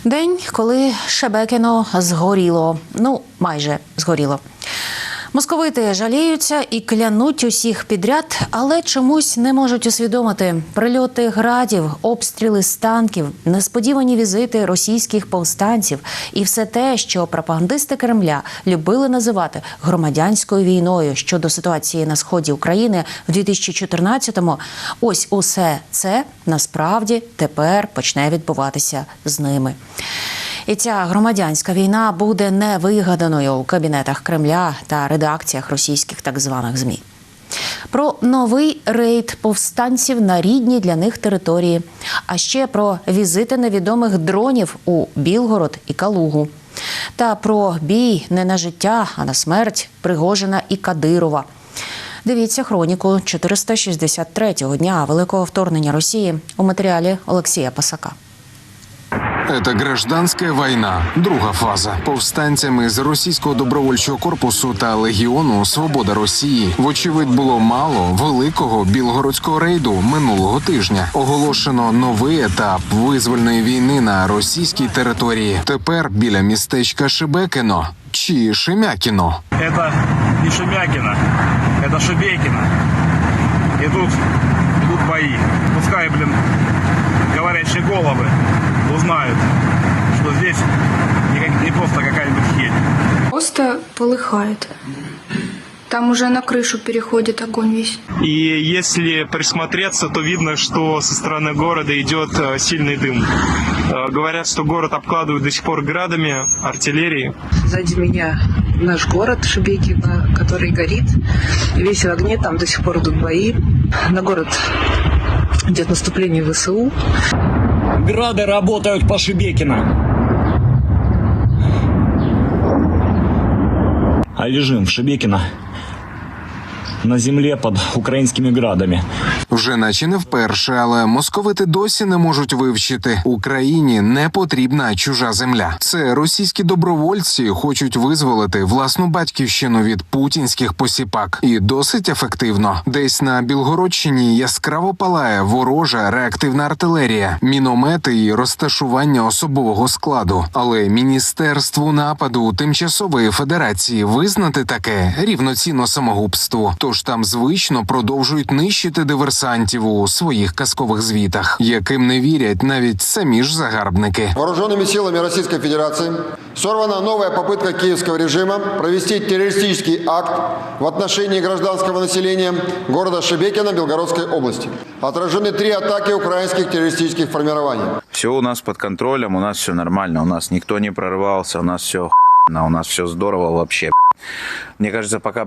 День, коли Шебекіно згоріло. Ну, майже згоріло. Московити жаліються і клянуть усіх підряд, але чомусь не можуть усвідомити. Прильоти градів, обстріли з танків, несподівані візити російських повстанців і все те, що пропагандисти Кремля любили називати громадянською війною щодо ситуації на сході України в 2014-му. Ось усе це насправді тепер почне відбуватися з ними. І ця громадянська війна буде невигаданою у кабінетах Кремля та редакціях російських так званих ЗМІ. Про новий рейд повстанців на рідні для них території, а ще про візити невідомих дронів у Білгород і Калугу. Та про бій не на життя, а на смерть Пригожина і Кадирова. Дивіться хроніку 463-го дня великого вторгнення Росії у матеріалі Олексія Пасака. Это гражданська війна, друга фаза. Повстанцями з російського добровольчого корпусу та легіону «Свобода Росії» вочевидь було мало великого білгородського рейду минулого тижня. Оголошено новий етап визвольної війни на російській території. Тепер біля містечка Шебекіно чи Шемякіно. Это не Шемякино, это Шебекино. И тут идут бои. Пускай, говорящие головы узнают, что здесь не просто какая-нибудь херь. Просто полыхает. Там уже на крышу переходит огонь весь. И если присмотреться, то видно, что со стороны города идет сильный дым. Говорят, что город обкладывают до сих пор градами, артиллерией. Сзади меня наш город Шебекино, который горит. Весь в огне, там до сих пор идут бои. На город идет наступление ВСУ. Грады работают по Шебекино. А лежим в Шебекино на землі під українськими градами. Вже наче не вперше, але московити досі не можуть вивчити. Україні не потрібна чужа земля. Це російські добровольці хочуть визволити власну батьківщину від путінських посіпак. І досить ефективно. Десь на Білгородщині яскраво палає ворожа реактивна артилерія, міномети і розташування особового складу. Але Міністерству нападу Тимчасової Федерації визнати таке рівноцінно самогубству. Тож там звично продовжують нищити диверсантів у своїх казкових звітах, яким не вірять навіть самі ж загарбники. Вооруженными силами Российской Федерации сорвана новая попытка киевского режима провести террористический акт в отношении гражданского населения города Шебекино Белгородской области. Отражены 3 атаки украинских террористических формирований. Все у нас под контролем, у нас все нормально, у нас никто не прорывался, у нас все охуенно, у нас все здорово вообще. Мне кажется, пока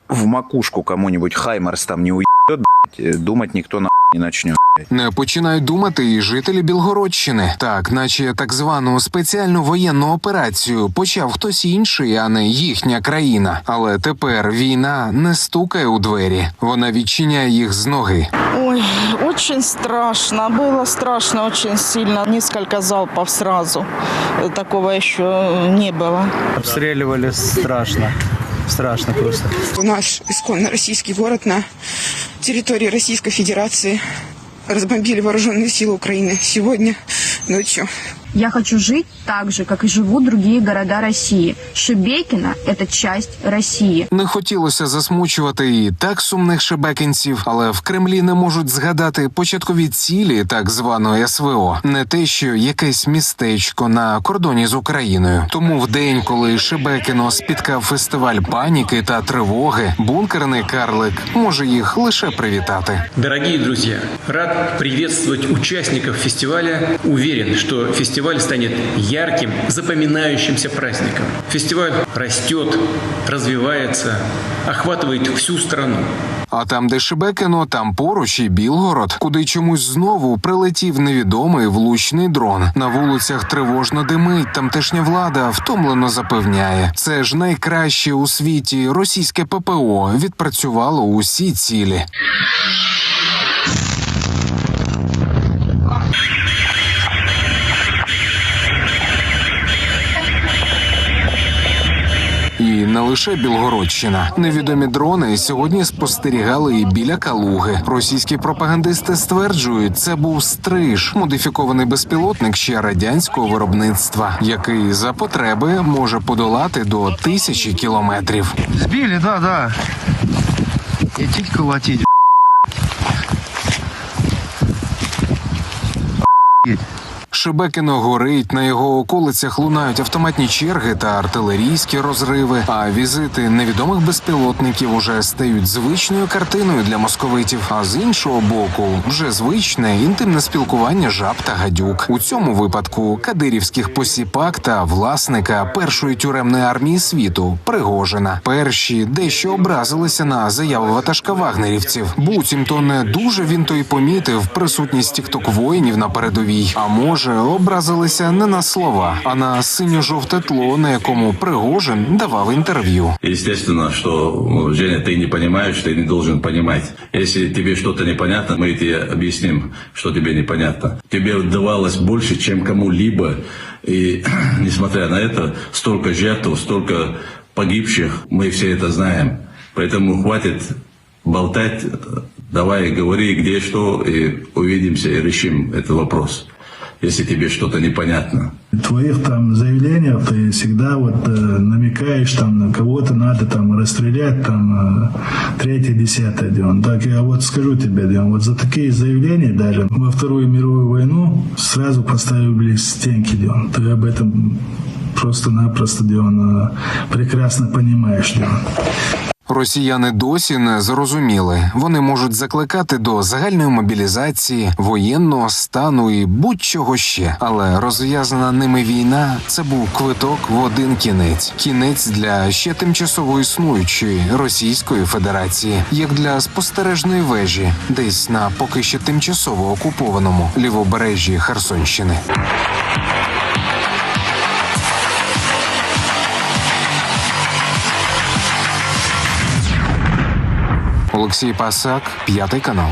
в макушку кому-нибудь Хаймерс там не уебет, думать никто не начнет. Не починають думати і жителі Білгородщини. Так, наче так звану спеціальну воєнну операцію почав хтось інший, а не їхня країна. Але тепер війна не стукає у двері. Вона відчиняє їх з ноги. Ой, очень страшно. Было страшно очень сильно. Несколько залпов сразу. Такого еще не было. Обстреливали страшно. Страшно просто. Наш исконно российский город на территории Российской Федерации разбомбили вооруженные силы Украины сегодня ночью. Я хочу жить так же, как и живут другие города России. Шебекино – это часть России. Не хотілося засмучувати і так сумних шебекінців, але в Кремлі не можуть згадати початкові цілі так званої СВО. Не те, що якесь містечко на кордоні з Україною. Тому в день, коли Шебекіно спіткав фестиваль паніки та тривоги, бункерний карлик може їх лише привітати. Дорогі друзі, рад приветствовать участников фестиваля. Уверен, что фестиваль станет ярким, запоминающимся праздником. Фестиваль растет, развивается, охватывает всю страну. А там, де Шебекіно, там поруч і Білгород, куди чомусь знову прилетів невідомий влучний дрон. На вулицях тривожно димить, тамтешня влада втомлено запевняє. Це ж найкраще у світі російське ППО відпрацювало усі цілі. І не лише Білгородщина. Невідомі дрони сьогодні спостерігали і біля Калуги. Російські пропагандисти стверджують, це був «Стриж» – модифікований безпілотник ще радянського виробництва, який за потреби може подолати до 1000 кілометрів. Сбили, да. Идти колотить. Шебекино горить, на його околицях лунають автоматні черги та артилерійські розриви, а візити невідомих безпілотників уже стають звичною картиною для московитів. А з іншого боку, вже звичне інтимне спілкування жаб та гадюк. У цьому випадку кадирівських посіпак та власника першої тюремної армії світу – Пригожина. Перші дещо образилися на заяви ватажка вагнерівців. Буцімто не дуже він то й помітив присутність тікток-воїнів на передовій. А може, образилися не на слова, а на синьо-жовте тло, на якому Пригожин давав інтерв'ю. Естественно, что, Женя, ты не понимаешь, ты не должен понимать. Если тебе что-то непонятно, мы тебе объясним, что тебе непонятно. Тебе давалось больше, чем кому-либо, и, несмотря на это, столько жертв, столько погибших, мы все это знаем. Поэтому хватит болтать, давай говори, где что, и увидимся и решим этот вопрос, если тебе что-то непонятно. В твоих там заявлениях ты всегда вот намекаешь там на кого-то надо там расстрелять там 3-10 Дион. Так я вот скажу тебе, Дион, вот за такие заявления даже во Вторую мировую войну сразу поставили стенки, Дион. Ты об этом просто-напросто, Дион, прекрасно понимаешь, Дион. Росіяни досі не зрозуміли. Вони можуть закликати до загальної мобілізації, воєнного стану і будь-чого ще. Але розв'язана ними війна – це був квиток в один кінець. Кінець для ще тимчасово існуючої Російської Федерації. Як для спостережної вежі, десь на поки що тимчасово окупованому лівобережжі Херсонщини. Олексій Пасак, 5 канал.